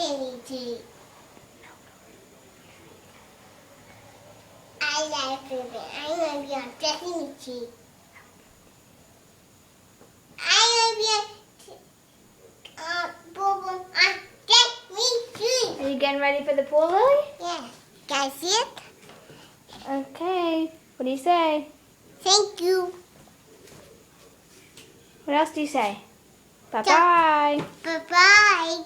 Destiny Tree. I like it. I'm going to be on Destiny Tree. I'm going to be on Destiny Tree. Are you getting ready for the pool, Lily? Yeah. Can I see it? Okay. What do you say? Thank you. What else do you say? Bye-bye. Bye-bye.